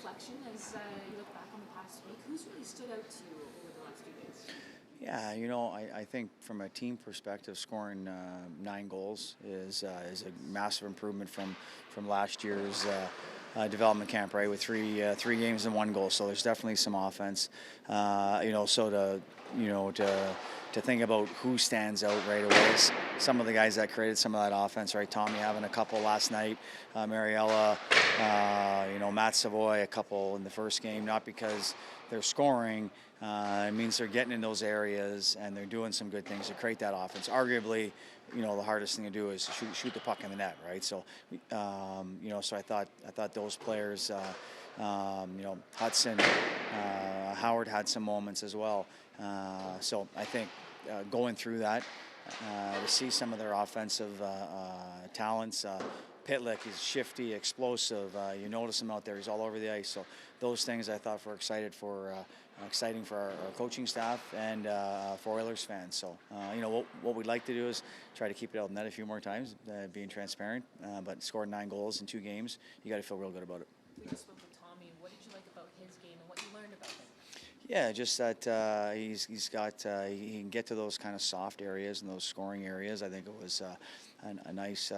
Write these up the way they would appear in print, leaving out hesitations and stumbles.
reflection as you look back on the past week? Who's really stood out to you over the last few days? Yeah, I think from a team perspective, scoring 9 goals is a massive improvement from last year's development camp, right? With three games and 1 goal, so there's definitely some offense. So to think about who stands out right away, some of the guys that created some of that offense, right? Tommy having a couple last night, Mariella, Matt Savoy a couple in the first game, not because they're scoring. It means they're getting in those areas and they're doing some good things to create that offense. Arguably, the hardest thing to do is shoot the puck in the net, right? So, so I thought those players, Hudson, Howard had some moments as well. So I think going through that, to see some of their offensive talents. Pitlick is shifty, explosive. You notice him out there; he's all over the ice. So those things I thought were exciting for our coaching staff and for Oilers fans. So what we'd like to do is try to keep it out in net a few more times, being transparent. But scoring 9 goals in 2 games, you got to feel real good about it. We just spoke with Tommy. What did you like about his game and what you learned about him? Yeah, just that he can get to those kind of soft areas and those scoring areas. I think it was a nice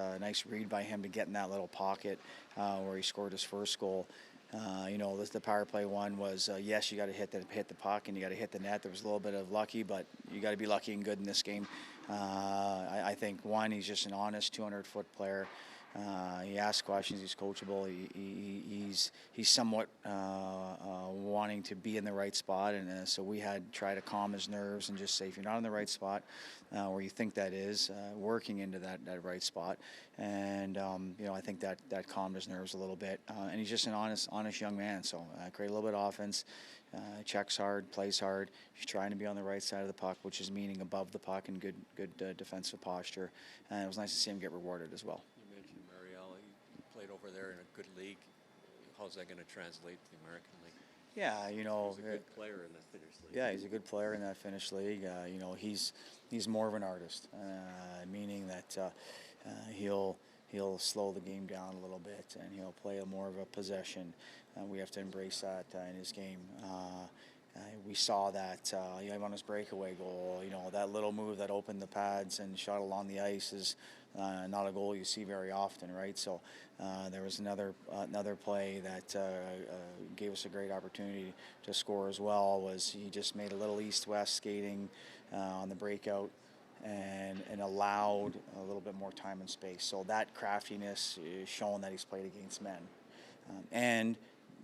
read by him to get in that little pocket where he scored his first goal. The power play one was yes, you got to hit the puck and you got to hit the net. There was a little bit of lucky, but you got to be lucky and good in this game. I think he's just an honest 200-foot player. He asks questions. He's coachable. He's somewhat wanting to be in the right spot, and so we had try to calm his nerves and just say, if you're not in the right spot, where you think that is, working into that right spot, and I think that calmed his nerves a little bit. And he's just an honest young man. So create a little bit of offense. Checks hard, plays hard. He's trying to be on the right side of the puck, which is meaning above the puck and good defensive posture. And it was nice to see him get rewarded as well. Played over there in a good league. How's that going to translate to the American League? Yeah, he's a good player in that Finnish league. Yeah, he's a good player in that Finnish league. He's more of an artist, meaning that he'll slow the game down a little bit and he'll play more of a possession. We have to embrace that in his game. We saw that on his breakaway goal. That little move that opened the pads and shot along the ice is not a goal you see very often, right? So there was another play that gave us a great opportunity to score as well. Was he just made a little east-west skating on the breakout and allowed a little bit more time and space. So that craftiness is showing that he's played against men, and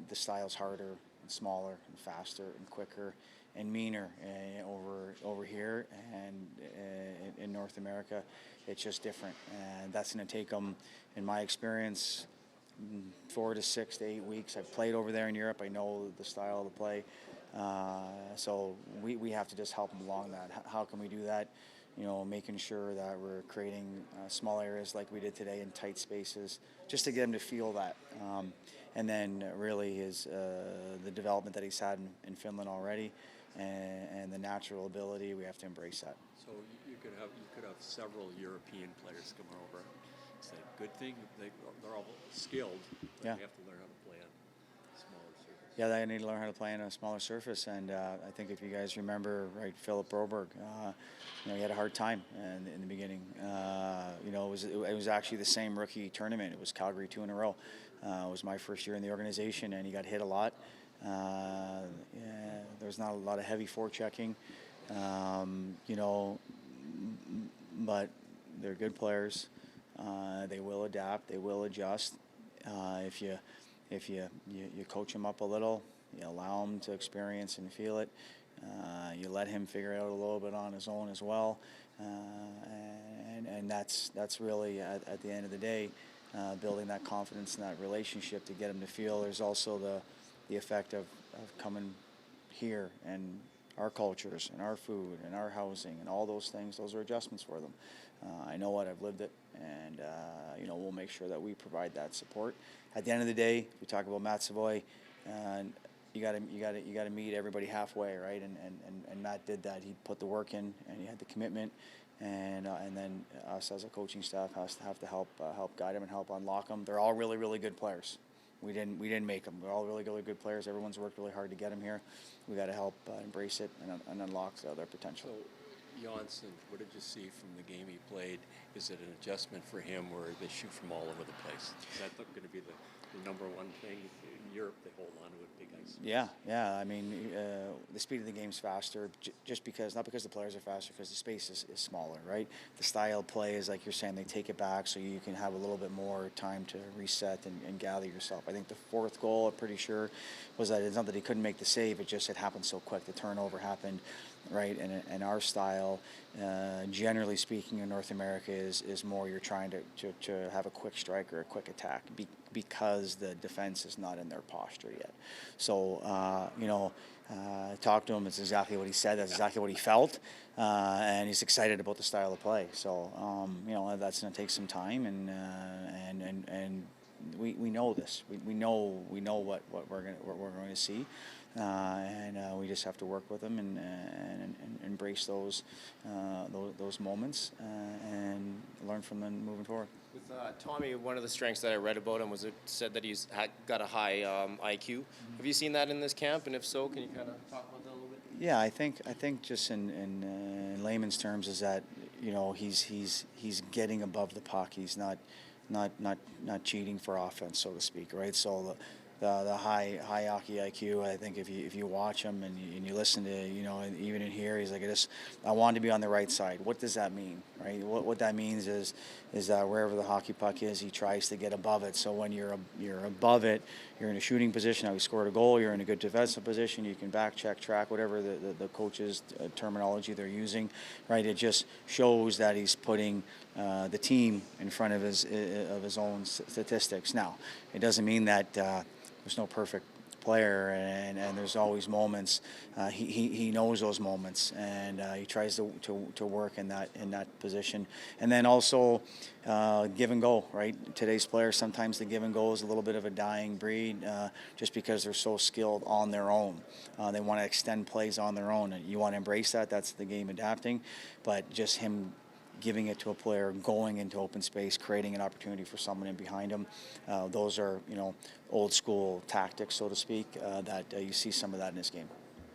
the style's harder and smaller and faster and quicker and meaner over here, and in North America it's just different, and that's going to take them, in my experience, 4 to 6 to 8 weeks. I've played over there in Europe. I know the style of the play, so we have to just help them along that. How can we do that? Making sure that we're creating small areas like we did today in tight spaces, just to get him to feel that. And then really the development that he's had in Finland already, and the natural ability, we have to embrace that. So you could have several European players come over. It's a good thing. They're all skilled, but Yeah. They have to learn how to play on smaller surfaces. Yeah, they need to learn how to play on a smaller surface, and I think if you guys remember, right, Philip Broberg, he had a hard time in the beginning. It was actually the same rookie tournament. It was Calgary 2 in a row. It was my first year in the organization, and he got hit a lot. There was not a lot of heavy forechecking, but they're good players. They will adapt. They will adjust. If you coach him up a little, you allow him to experience and feel it. You let him figure it out a little bit on his own as well, and that's really at the end of the day, building that confidence and that relationship to get him to feel. There's also the effect of coming here and our cultures and our food and our housing and all those things. Those are adjustments for them. I know it. I've lived it, and we'll make sure that we provide that support. At the end of the day, we talk about Matt Savoy. You got to meet everybody halfway, right? And Matt did that. He put the work in, and he had the commitment, and then us as a coaching staff have to help guide him and help unlock them. They're all really, really good players. We didn't make them. They're all really, really good players. Everyone's worked really hard to get them here. We got to help embrace it and unlock their potential. So, Janssen, what did you see from the game he played? Is it an adjustment for him where they shoot from all over the place? Is that going to be the number one thing? In Europe, they hold on to it big ice. Yeah. I mean, the speed of the game's faster, just because, not because the players are faster, because the space is smaller, right? The style of play is, like you're saying, they take it back so you can have a little bit more time to reset and gather yourself. I think the fourth goal, I'm pretty sure, was that it's not that he couldn't make the save, it happened so quick. The turnover happened, right? And our style, generally speaking, in North America is more you're trying to have a quick strike or a quick attack because the defense is not in their posture yet. So, talk to him. It's exactly what he said. That's exactly what he felt. And he's excited about the style of play. So, that's going to take some time, and we know this. We know what we're going to see. And we just have to work with them and embrace those moments and learn from them moving forward. With Tommy, one of the strengths that I read about him was it said that he's got a high IQ. Mm-hmm. Have you seen that in this camp? And if so, can you kind of talk about that a little bit? Yeah, I think just in layman's terms is that he's getting above the puck. He's not cheating for offense, so to speak, right? So the high hockey IQ. I think if you watch him and you listen to even in here, he's like, I want to be on the right side. What does that mean, right? What that means is that wherever the hockey puck is, he tries to get above it. So when you're above it, you're in a shooting position. Now he scored a goal. You're in a good defensive position. You can back check, track, whatever the coach's terminology they're using, right? It just shows that he's putting the team in front of his own statistics. Now, it doesn't mean that there's no perfect player, and there's always moments. He knows those moments, and he tries to work in that position. And then also give and go, right? Today's players, sometimes the give and go is a little bit of a dying breed, just because they're so skilled on their own. They want to extend plays on their own, and you want to embrace that. That's the game adapting, but just him giving it to a player, going into open space, creating an opportunity for someone in behind him. Those are, old school tactics, so to speak, that you see some of that in this game.